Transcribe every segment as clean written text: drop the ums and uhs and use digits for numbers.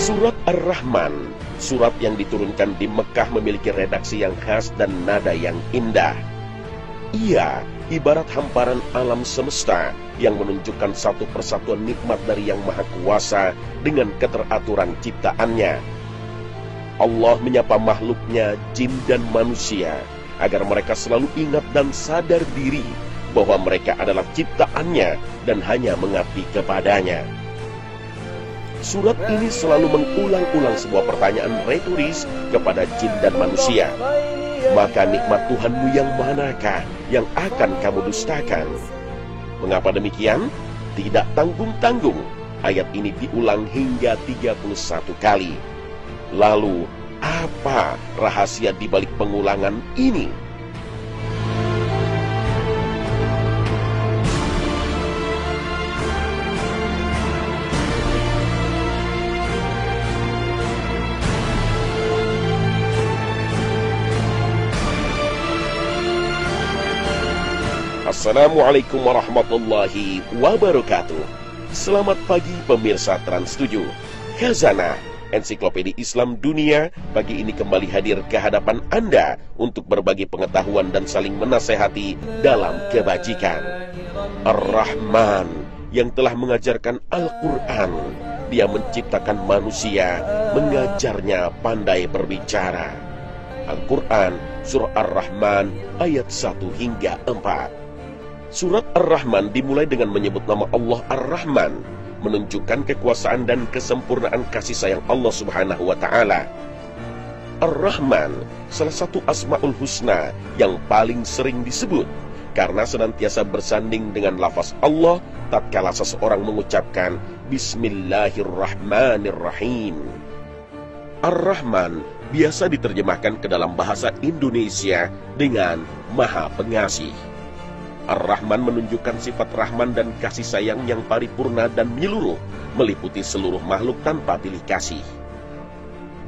Surat Ar-Rahman, surat yang diturunkan di Mekah memiliki redaksi yang khas dan nada yang indah. Ia ibarat hamparan alam semesta yang menunjukkan satu persatuan nikmat dari Yang Maha Kuasa dengan keteraturan ciptaannya. Allah menyapa makhluknya, jin dan manusia, agar mereka selalu ingat dan sadar diri bahwa mereka adalah ciptaannya dan hanya mengabdi kepadanya. Surat ini selalu mengulang-ulang sebuah pertanyaan retoris kepada jin dan manusia. Maka nikmat Tuhanmu yang manakah yang akan kamu dustakan? Mengapa demikian? Tidak tanggung-tanggung. Ayat ini diulang hingga 31 kali. Lalu, apa rahasia di balik pengulangan ini? Assalamualaikum warahmatullahi wabarakatuh. Selamat pagi pemirsa Trans7. Khazanah, ensiklopedia Islam dunia, pagi ini kembali hadir ke hadapan Anda untuk berbagi pengetahuan dan saling menasehati dalam kebajikan. Ar-Rahman yang telah mengajarkan Al-Quran. Dia menciptakan manusia, mengajarnya pandai berbicara. Al-Quran, Surah Ar-Rahman, ayat 1 hingga 4. Surat Ar-Rahman dimulai dengan menyebut nama Allah Ar-Rahman, menunjukkan kekuasaan dan kesempurnaan kasih sayang Allah Subhanahu wa Ta'ala. Ar-Rahman, salah satu Asmaul Husna yang paling sering disebut, karena senantiasa bersanding dengan lafaz Allah tatkala seseorang mengucapkan Bismillahirrahmanirrahim. Ar-Rahman biasa diterjemahkan ke dalam bahasa Indonesia dengan Maha Pengasih. Ar-Rahman menunjukkan sifat rahman dan kasih sayang yang paripurna dan menyeluruh, meliputi seluruh makhluk tanpa pilih kasih.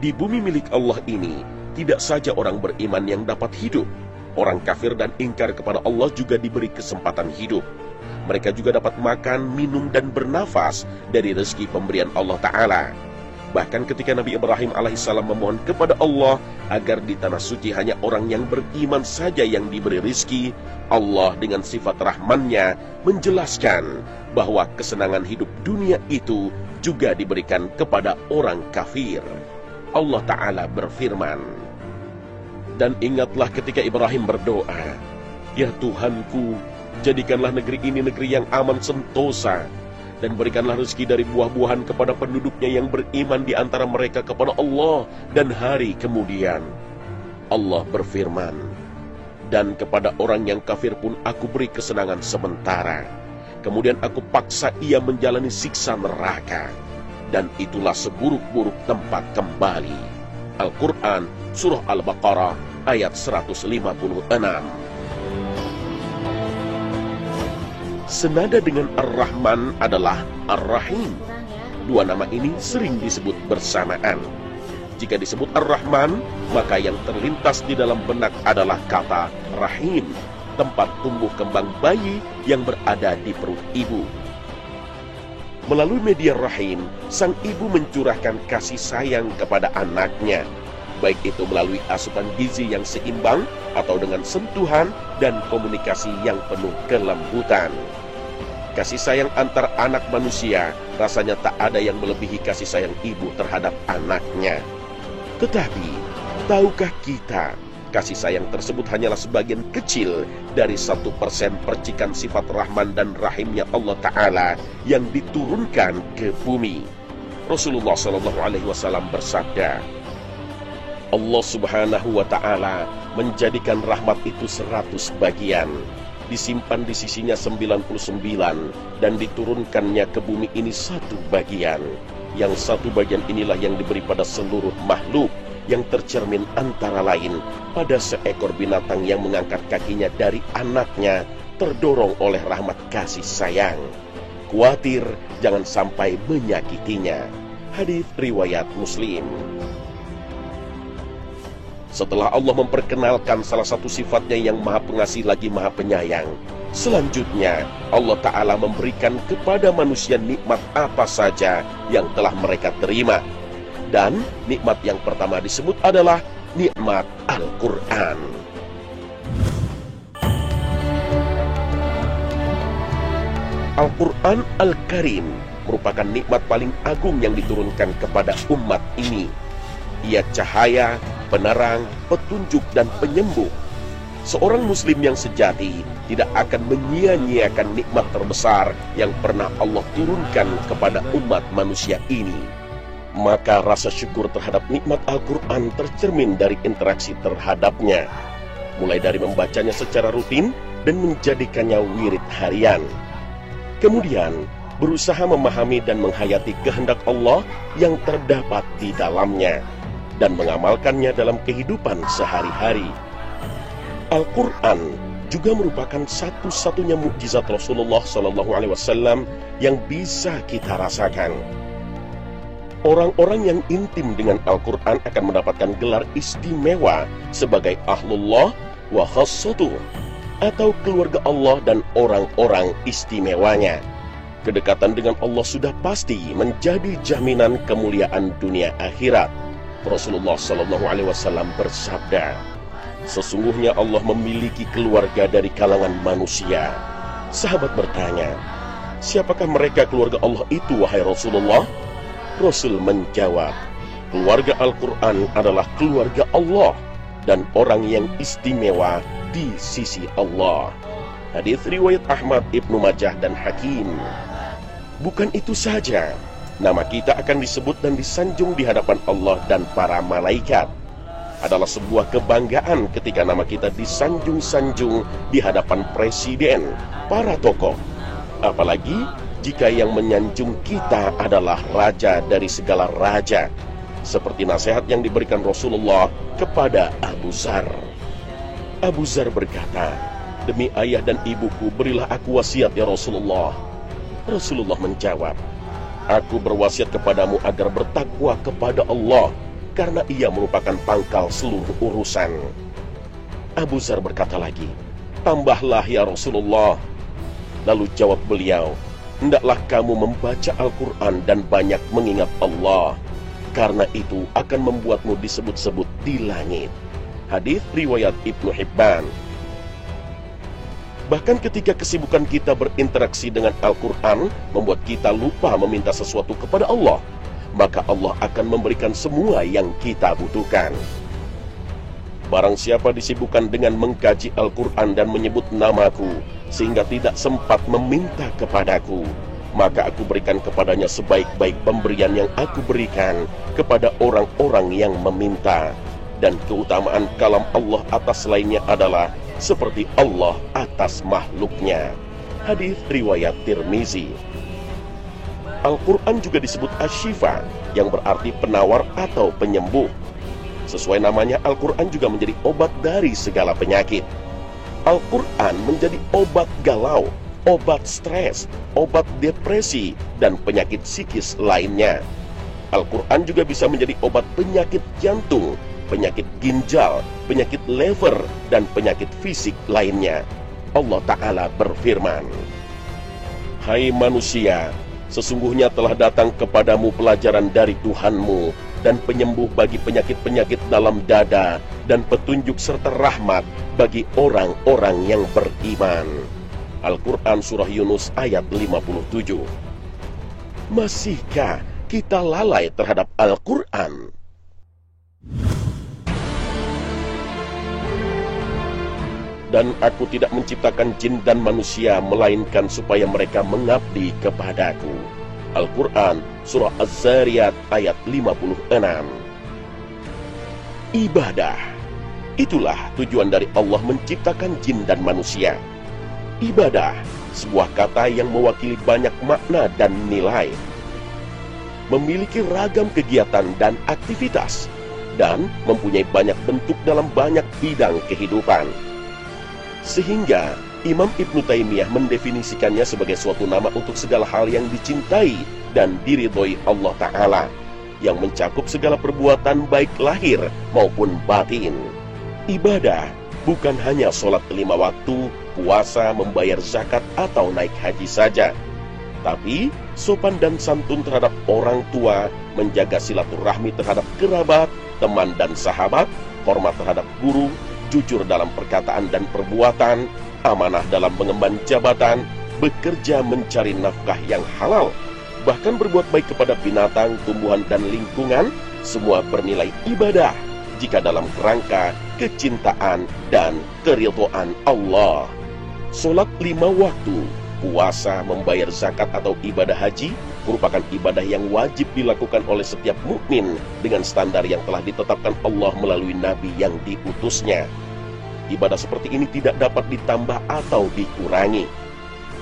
Di bumi milik Allah ini, tidak saja orang beriman yang dapat hidup, orang kafir dan ingkar kepada Allah juga diberi kesempatan hidup. Mereka juga dapat makan, minum, dan bernafas dari rezeki pemberian Allah Ta'ala. Bahkan ketika Nabi Ibrahim alaihissalam memohon kepada Allah agar di tanah suci hanya orang yang beriman saja yang diberi rizki, Allah dengan sifat rahmannya menjelaskan bahwa kesenangan hidup dunia itu juga diberikan kepada orang kafir. Allah Ta'ala berfirman, dan ingatlah ketika Ibrahim berdoa, ya Tuhanku, jadikanlah negeri ini negeri yang aman sentosa, dan berikanlah rezeki dari buah-buahan kepada penduduknya yang beriman di antara mereka kepada Allah dan hari kemudian. Allah berfirman, dan kepada orang yang kafir pun aku beri kesenangan sementara, kemudian aku paksa ia menjalani siksa neraka, dan itulah seburuk-buruk tempat kembali. Al-Quran, Surah Al-Baqarah, ayat 156. Senada dengan Ar-Rahman adalah Ar-Rahim. Dua nama ini sering disebut bersamaan. Jika disebut Ar-Rahman, maka yang terlintas di dalam benak adalah kata Rahim, tempat tumbuh kembang bayi yang berada di perut ibu. Melalui media rahim, sang ibu mencurahkan kasih sayang kepada anaknya, baik itu melalui asupan gizi yang seimbang atau dengan sentuhan dan komunikasi yang penuh kelembutan. Kasih sayang antar anak manusia rasanya tak ada yang melebihi kasih sayang ibu terhadap anaknya. Tetapi, tahukah kita, kasih sayang tersebut hanyalah sebagian kecil dari 1% percikan sifat Rahman dan Rahimnya Allah Ta'ala yang diturunkan ke bumi. Rasulullah SAW bersabda, Allah Subhanahu wa Ta'ala menjadikan rahmat itu 100 bagian, disimpan di sisinya 99, dan diturunkannya ke bumi ini 1 bagian. Yang 1 bagian inilah yang diberi pada seluruh makhluk, yang tercermin antara lain pada seekor binatang yang mengangkat kakinya dari anaknya, terdorong oleh rahmat kasih sayang. Khawatir jangan sampai menyakitinya. Hadits riwayat Muslim. Setelah Allah memperkenalkan salah satu sifatnya yang maha pengasih lagi maha penyayang, selanjutnya Allah Ta'ala memberikan kepada manusia nikmat apa saja yang telah mereka terima. Dan nikmat yang pertama disebut adalah nikmat Al-Quran. Al-Quran Al-Karim merupakan nikmat paling agung yang diturunkan kepada umat ini. Ia cahaya, penerang, petunjuk, dan penyembuh. Seorang muslim yang sejati tidak akan menyia-nyiakan nikmat terbesar yang pernah Allah turunkan kepada umat manusia ini. Maka rasa syukur terhadap nikmat Al-Quran tercermin dari interaksi terhadapnya, mulai dari membacanya secara rutin dan menjadikannya wirid harian. Kemudian, berusaha memahami dan menghayati kehendak Allah yang terdapat di dalamnya, dan mengamalkannya dalam kehidupan sehari-hari. Al-Quran juga merupakan satu-satunya mukjizat Rasulullah SAW yang bisa kita rasakan. Orang-orang yang intim dengan Al-Quran akan mendapatkan gelar istimewa sebagai Ahlullah wa Khassatuh, atau keluarga Allah dan orang-orang istimewanya. Kedekatan dengan Allah sudah pasti menjadi jaminan kemuliaan dunia akhirat. Rasulullah SAW bersabda, "Sesungguhnya Allah memiliki keluarga dari kalangan manusia." Sahabat bertanya, "Siapakah mereka keluarga Allah itu, wahai Rasulullah?" Rasul menjawab, "Keluarga Al-Quran adalah keluarga Allah dan orang yang istimewa di sisi Allah." Hadits riwayat Ahmad, Ibnu Majah, dan Hakim. Bukan itu saja, nama kita akan disebut dan disanjung di hadapan Allah dan para malaikat. Adalah sebuah kebanggaan ketika nama kita disanjung-sanjung di hadapan presiden, para tokoh. Apalagi jika yang menyanjung kita adalah raja dari segala raja, seperti nasihat yang diberikan Rasulullah kepada Abu Dzar. Abu Dzar berkata, "Demi ayah dan ibuku, berilah aku wasiat ya Rasulullah." Rasulullah menjawab, "Aku berwasiat kepadamu agar bertakwa kepada Allah, karena ia merupakan pangkal seluruh urusan." Abu Dzar berkata lagi, "Tambahlah ya Rasulullah." Lalu jawab beliau, "Hendaklah kamu membaca Al-Quran dan banyak mengingat Allah, karena itu akan membuatmu disebut-sebut di langit." Hadits riwayat Ibnu Hibban. Bahkan ketika kesibukan kita berinteraksi dengan Al-Quran membuat kita lupa meminta sesuatu kepada Allah, maka Allah akan memberikan semua yang kita butuhkan. Barang siapa disibukkan dengan mengkaji Al-Quran dan menyebut namaku, sehingga tidak sempat meminta kepadaku, maka aku berikan kepadanya sebaik-baik pemberian yang aku berikan kepada orang-orang yang meminta. Dan keutamaan kalam Allah atas lainnya adalah seperti Allah atas makhluknya. Hadits riwayat Tirmizi. Al-Quran juga disebut Asy-Syifa, yang berarti penawar atau penyembuh. Sesuai namanya, Al-Quran juga menjadi obat dari segala penyakit. Al-Quran menjadi obat galau, obat stres, obat depresi, dan penyakit psikis lainnya. Al-Quran juga bisa menjadi obat penyakit jantung, penyakit ginjal, penyakit lever, dan penyakit fisik lainnya. Allah Ta'ala berfirman, "Hai manusia, sesungguhnya telah datang kepadamu pelajaran dari Tuhanmu, dan penyembuh bagi penyakit-penyakit dalam dada, dan petunjuk serta rahmat bagi orang-orang yang beriman." Al-Quran Surah Yunus ayat 57. Masihkah kita lalai terhadap Al-Quran? Dan aku tidak menciptakan jin dan manusia, melainkan supaya mereka mengabdi kepadaku. Al-Quran Surah Az-Zariyat ayat 56. Ibadah, itulah tujuan dari Allah menciptakan jin dan manusia. Ibadah, sebuah kata yang mewakili banyak makna dan nilai, memiliki ragam kegiatan dan aktivitas, dan mempunyai banyak bentuk dalam banyak bidang kehidupan. Sehingga Imam Ibnu Taimiyah mendefinisikannya sebagai suatu nama untuk segala hal yang dicintai dan diridhoi Allah Ta'ala, yang mencakup segala perbuatan baik lahir maupun batin. Ibadah bukan hanya sholat 5 waktu, puasa, membayar zakat, atau naik haji saja. Tapi sopan dan santun terhadap orang tua, menjaga silaturahmi terhadap kerabat, teman dan sahabat, hormat terhadap guru, jujur dalam perkataan dan perbuatan, amanah dalam mengemban jabatan, bekerja mencari nafkah yang halal, bahkan berbuat baik kepada binatang, tumbuhan dan lingkungan, semua bernilai ibadah jika dalam kerangka kecintaan dan keridhaan Allah. Sholat 5 waktu, puasa, membayar zakat atau ibadah haji merupakan ibadah yang wajib dilakukan oleh setiap mukmin dengan standar yang telah ditetapkan Allah melalui nabi yang diutusnya. Ibadah seperti ini tidak dapat ditambah atau dikurangi.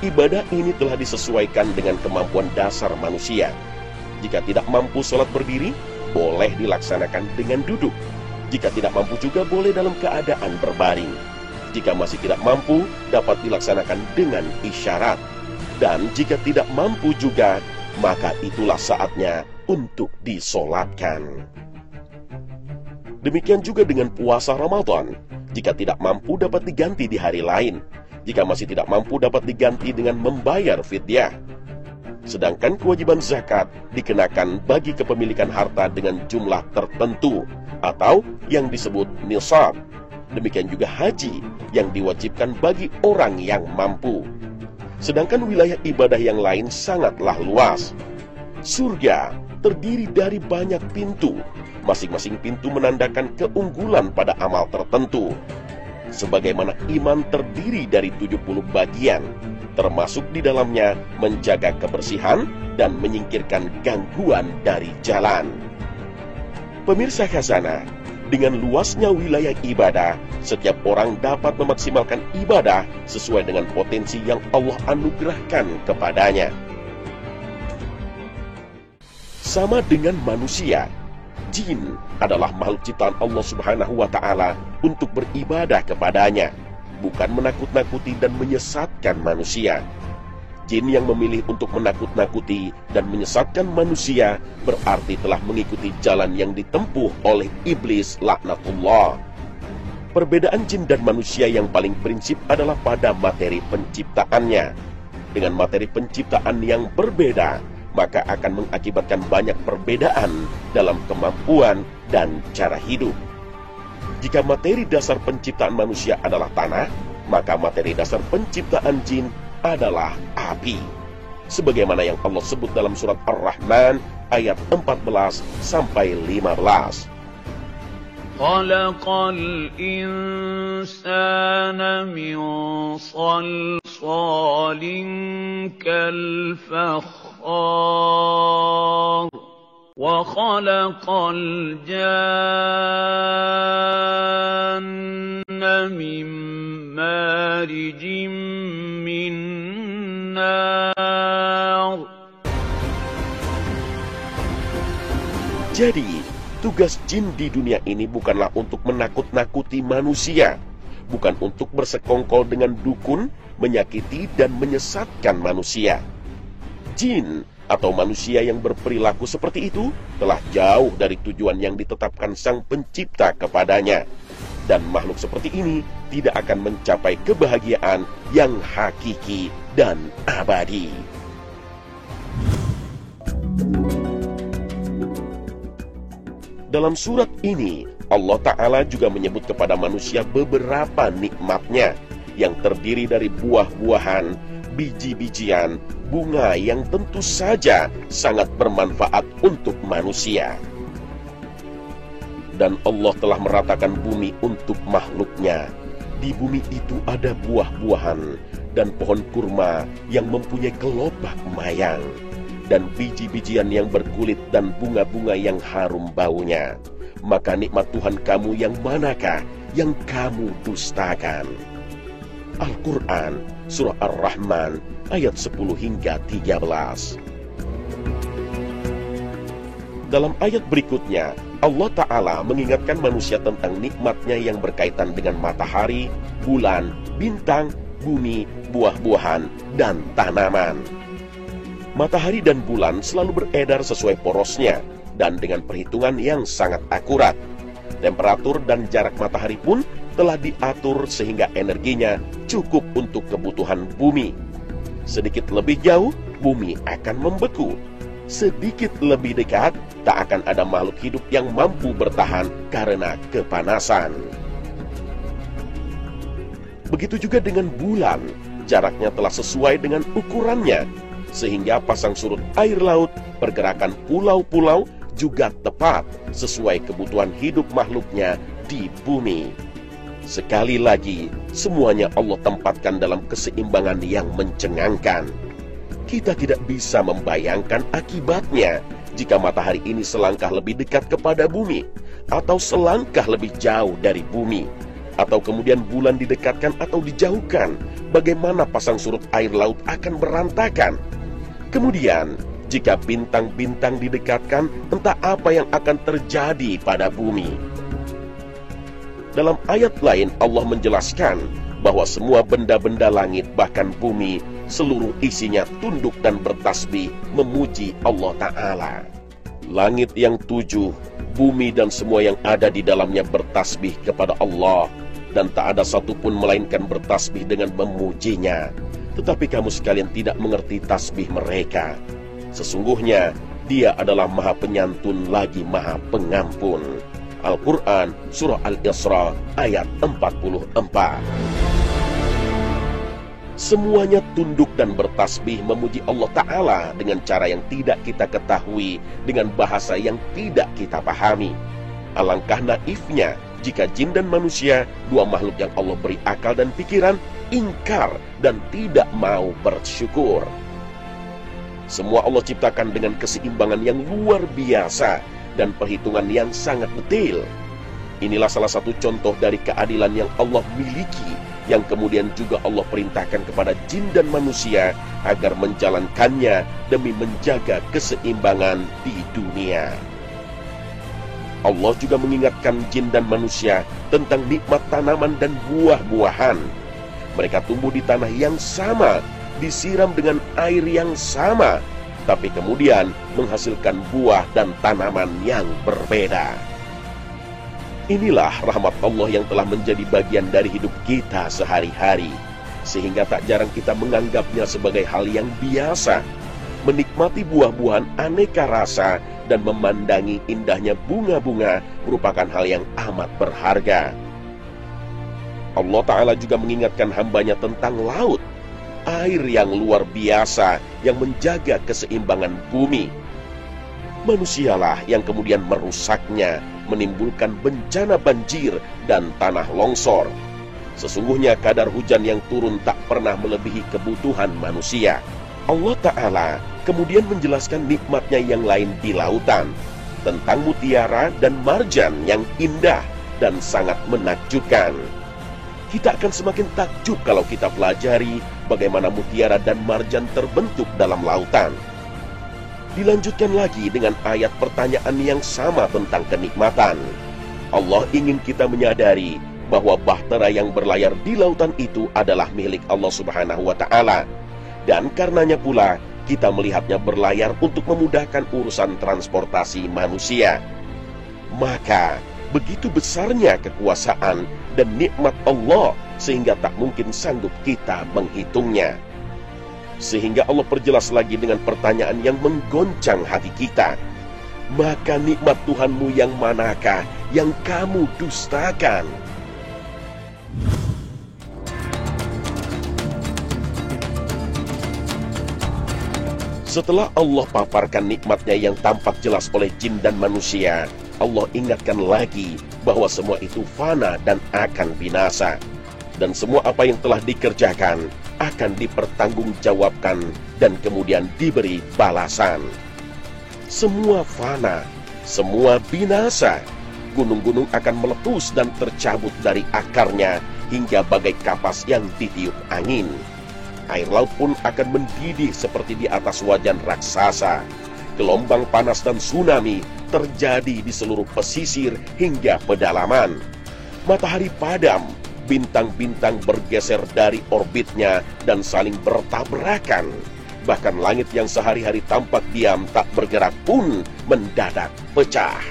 Ibadah ini telah disesuaikan dengan kemampuan dasar manusia. Jika tidak mampu sholat berdiri, boleh dilaksanakan dengan duduk. Jika tidak mampu juga boleh dalam keadaan berbaring. Jika masih tidak mampu, dapat dilaksanakan dengan isyarat. Dan jika tidak mampu juga, maka itulah saatnya untuk disolatkan. Demikian juga dengan puasa Ramadan. Jika tidak mampu, dapat diganti di hari lain. Jika masih tidak mampu, dapat diganti dengan membayar fidyah. Sedangkan kewajiban zakat dikenakan bagi kepemilikan harta dengan jumlah tertentu atau yang disebut nisab. Demikian juga haji yang diwajibkan bagi orang yang mampu. Sedangkan wilayah ibadah yang lain sangatlah luas. Surga terdiri dari banyak pintu. Masing-masing pintu menandakan keunggulan pada amal tertentu. Sebagaimana iman terdiri dari 70 bagian, termasuk di dalamnya menjaga kebersihan dan menyingkirkan gangguan dari jalan. Pemirsa Khazanah, dengan luasnya wilayah ibadah, setiap orang dapat memaksimalkan ibadah sesuai dengan potensi yang Allah anugerahkan kepadanya. Sama dengan manusia, jin adalah makhluk ciptaan Allah Subhanahu wa Ta'ala untuk beribadah kepadanya, bukan menakut-nakuti dan menyesatkan manusia. Jin yang memilih untuk menakut-nakuti dan menyesatkan manusia berarti telah mengikuti jalan yang ditempuh oleh iblis laknatullah. Perbedaan jin dan manusia yang paling prinsip adalah pada materi penciptaannya. Dengan materi penciptaan yang berbeda, maka akan mengakibatkan banyak perbedaan dalam kemampuan dan cara hidup. Jika materi dasar penciptaan manusia adalah tanah, maka materi dasar penciptaan jin adalah api. Sebagaimana yang Allah sebut dalam surat Ar-Rahman ayat 14 sampai 15. Khalaqal insana min salsalin kal fakhar wa khalaqal janna min marijim min nar. Jadi, tugas jin di dunia ini bukanlah untuk menakut-nakuti manusia, bukan untuk bersekongkol dengan dukun, menyakiti dan menyesatkan manusia. Jin atau manusia yang berperilaku seperti itu telah jauh dari tujuan yang ditetapkan Sang Pencipta kepadanya. Dan makhluk seperti ini tidak akan mencapai kebahagiaan yang hakiki dan abadi. Dalam surat ini, Allah Ta'ala juga menyebut kepada manusia beberapa nikmatnya yang terdiri dari buah-buahan, biji-bijian, bunga yang tentu saja sangat bermanfaat untuk manusia. Dan Allah telah meratakan bumi untuk makhluknya. Di bumi itu ada buah-buahan dan pohon kurma yang mempunyai kelopak mayang, dan biji-bijian yang berkulit dan bunga-bunga yang harum baunya. Maka nikmat Tuhan kamu yang manakah yang kamu dustakan? Al-Quran, Surah Ar-Rahman, ayat 10 hingga 13. Dalam ayat berikutnya, Allah Ta'ala mengingatkan manusia tentang nikmatnya yang berkaitan dengan matahari, bulan, bintang, bumi, buah-buahan, dan tanaman. Matahari dan bulan selalu beredar sesuai porosnya dan dengan perhitungan yang sangat akurat. Temperatur dan jarak matahari pun telah diatur sehingga energinya cukup untuk kebutuhan bumi. Sedikit lebih jauh, bumi akan membeku. Sedikit lebih dekat, tak akan ada makhluk hidup yang mampu bertahan karena kepanasan. Begitu juga dengan bulan, jaraknya telah sesuai dengan ukurannya, sehingga pasang surut air laut, pergerakan pulau-pulau juga tepat sesuai kebutuhan hidup makhluknya di bumi. Sekali lagi, semuanya Allah tempatkan dalam keseimbangan yang mencengangkan. Kita tidak bisa membayangkan akibatnya jika matahari ini selangkah lebih dekat kepada bumi, atau selangkah lebih jauh dari bumi, atau kemudian bulan didekatkan atau dijauhkan. Bagaimana pasang surut air laut akan berantakan. Kemudian, jika bintang-bintang didekatkan, entah apa yang akan terjadi pada bumi. Dalam ayat lain Allah menjelaskan bahwa semua benda-benda langit, bahkan bumi, seluruh isinya tunduk dan bertasbih memuji Allah Ta'ala. Langit yang 7, bumi dan semua yang ada di dalamnya bertasbih kepada Allah, dan tak ada satupun melainkan bertasbih dengan memujinya. Tetapi kamu sekalian tidak mengerti tasbih mereka. Sesungguhnya Dia adalah Maha Penyantun lagi Maha Pengampun. Al-Quran Surah Al-Isra ayat 44. Semuanya tunduk dan bertasbih memuji Allah Ta'ala dengan cara yang tidak kita ketahui, dengan bahasa yang tidak kita pahami. Alangkah naifnya jika jin dan manusia, dua makhluk yang Allah beri akal dan pikiran, ingkar dan tidak mau bersyukur. Semua Allah ciptakan dengan keseimbangan yang luar biasa dan perhitungan yang sangat detail. Inilah salah satu contoh dari keadilan yang Allah miliki, yang kemudian juga Allah perintahkan kepada jin dan manusia agar menjalankannya demi menjaga keseimbangan di dunia. Allah juga mengingatkan jin dan manusia tentang nikmat tanaman dan buah-buahan. Mereka tumbuh di tanah yang sama, disiram dengan air yang sama, tapi kemudian menghasilkan buah dan tanaman yang berbeda. Inilah rahmat Allah yang telah menjadi bagian dari hidup kita sehari-hari, sehingga tak jarang kita menganggapnya sebagai hal yang biasa. Menikmati buah-buahan aneka rasa dan memandangi indahnya bunga-bunga merupakan hal yang amat berharga. Allah Ta'ala juga mengingatkan hambanya tentang laut, air yang luar biasa yang menjaga keseimbangan bumi. Manusialah yang kemudian merusaknya, menimbulkan bencana banjir dan tanah longsor. Sesungguhnya kadar hujan yang turun tak pernah melebihi kebutuhan manusia. Allah Ta'ala kemudian menjelaskan nikmatnya yang lain di lautan, tentang mutiara dan marjan yang indah dan sangat menakjubkan. Kita akan semakin takjub kalau kita pelajari bagaimana mutiara dan marjan terbentuk dalam lautan. Dilanjutkan lagi dengan ayat pertanyaan yang sama tentang kenikmatan. Allah ingin kita menyadari bahwa bahtera yang berlayar di lautan itu adalah milik Allah Subhanahu wa Ta'ala. Dan karenanya pula kita melihatnya berlayar untuk memudahkan urusan transportasi manusia. Maka begitu besarnya kekuasaan dan nikmat Allah sehingga tak mungkin sanggup kita menghitungnya. Sehingga Allah perjelas lagi dengan pertanyaan yang menggoncang hati kita. Maka nikmat Tuhanmu yang manakah yang kamu dustakan? Setelah Allah paparkan nikmatnya yang tampak jelas oleh jin dan manusia, Allah ingatkan lagi bahwa semua itu fana dan akan binasa. Dan semua apa yang telah dikerjakan akan dipertanggungjawabkan dan kemudian diberi balasan. Semua fana, semua binasa. Gunung-gunung akan meletus dan tercabut dari akarnya hingga bagai kapas yang ditiup angin. Air laut pun akan mendidih seperti di atas wajan raksasa. Gelombang panas dan tsunami terjadi di seluruh pesisir hingga pedalaman. Matahari padam, bintang-bintang bergeser dari orbitnya dan saling bertabrakan. Bahkan langit yang sehari-hari tampak diam tak bergerak pun mendadak pecah.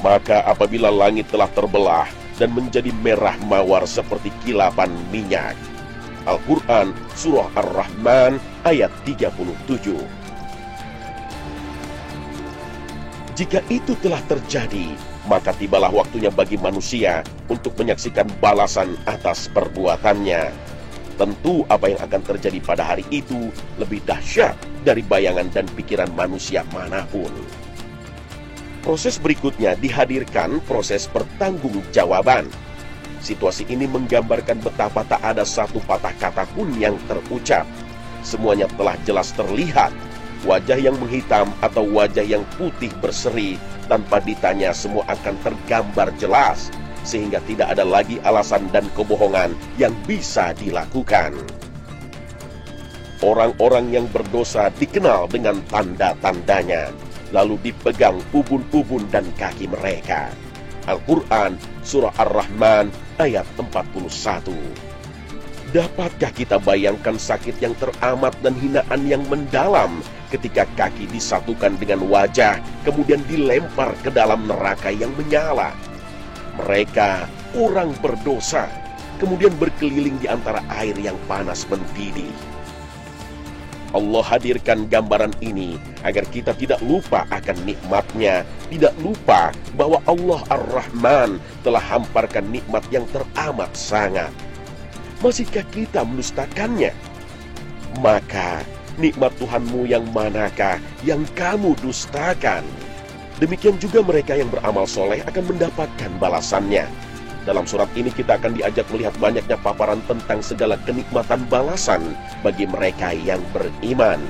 Maka apabila langit telah terbelah dan menjadi merah mawar seperti kilapan minyak, Al-Quran Surah Ar-Rahman ayat 37. Jika itu telah terjadi, maka tibalah waktunya bagi manusia untuk menyaksikan balasan atas perbuatannya. Tentu apa yang akan terjadi pada hari itu lebih dahsyat dari bayangan dan pikiran manusia manapun. Proses berikutnya dihadirkan proses pertanggungjawaban. Situasi ini menggambarkan betapa tak ada satu patah kata pun yang terucap. Semuanya telah jelas terlihat. Wajah yang menghitam atau wajah yang putih berseri, tanpa ditanya semua akan tergambar jelas, sehingga tidak ada lagi alasan dan kebohongan yang bisa dilakukan. Orang-orang yang berdosa dikenal dengan tanda-tandanya, lalu dipegang ubun-ubun dan kaki mereka. Al-Quran Surah Ar-Rahman ayat 41. Dapatkah kita bayangkan sakit yang teramat dan hinaan yang mendalam ketika kaki disatukan dengan wajah, kemudian dilempar ke dalam neraka yang menyala? Mereka orang berdosa, kemudian berkeliling di antara air yang panas mendidih. Allah hadirkan gambaran ini agar kita tidak lupa akan nikmatnya, tidak lupa bahwa Allah Ar-Rahman telah hamparkan nikmat yang teramat sangat. Masihkah kita mendustakannya? Maka nikmat Tuhanmu yang manakah yang kamu dustakan? Demikian juga mereka yang beramal soleh akan mendapatkan balasannya. Dalam surat ini kita akan diajak melihat banyaknya paparan tentang segala kenikmatan balasan bagi mereka yang beriman.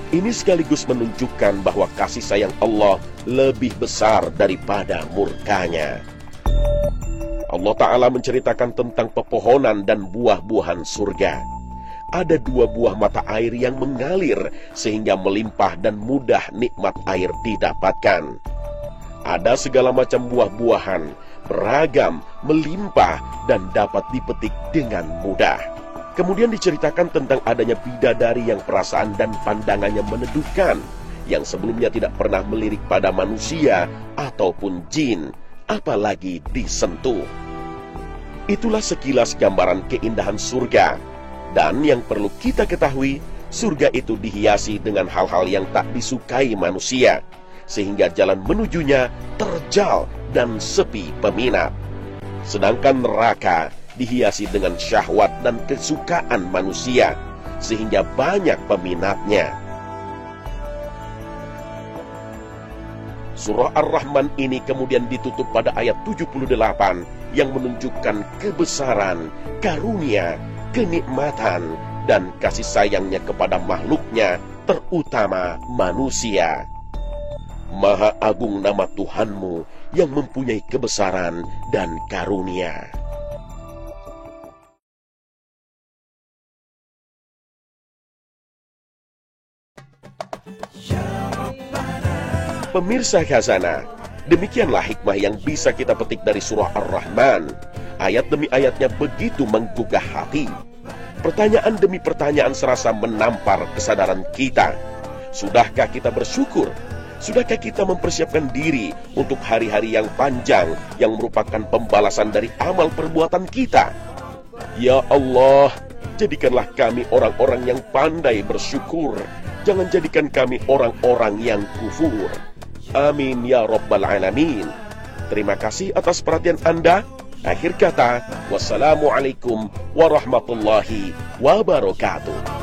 Ini sekaligus menunjukkan bahwa kasih sayang Allah lebih besar daripada murkanya. Allah Ta'ala menceritakan tentang pepohonan dan buah-buahan surga. Ada 2 buah mata air yang mengalir sehingga melimpah dan mudah nikmat air didapatkan. Ada segala macam buah-buahan, beragam, melimpah, dan dapat dipetik dengan mudah. Kemudian diceritakan tentang adanya bidadari yang perasaan dan pandangannya meneduhkan, yang sebelumnya tidak pernah melirik pada manusia ataupun jin, apalagi disentuh. Itulah sekilas gambaran keindahan surga. Dan yang perlu kita ketahui, surga itu dihiasi dengan hal-hal yang tak disukai manusia, sehingga jalan menujunya terjal dan sepi peminat. Sedangkan neraka dihiasi dengan syahwat dan kesukaan manusia, sehingga banyak peminatnya. Surah Ar-Rahman ini kemudian ditutup pada ayat 78 yang menunjukkan kebesaran, karunia, kenikmatan, dan kasih sayangnya kepada makhluknya, terutama manusia. Maha agung nama Tuhanmu yang mempunyai kebesaran dan karunia. Pemirsa Khazanah, demikianlah hikmah yang bisa kita petik dari surah Ar-Rahman. Ayat demi ayatnya begitu menggugah hati. Pertanyaan demi pertanyaan serasa menampar kesadaran kita. Sudahkah kita bersyukur? Sudahkah kita mempersiapkan diri untuk hari-hari yang panjang yang merupakan pembalasan dari amal perbuatan kita? Ya Allah, jadikanlah kami orang-orang yang pandai bersyukur. Jangan jadikan kami orang-orang yang kufur. Amin ya Rabbal Alamin. Terima kasih atas perhatian Anda. Akhir kata, wassalamualaikum warahmatullahi wabarakatuh.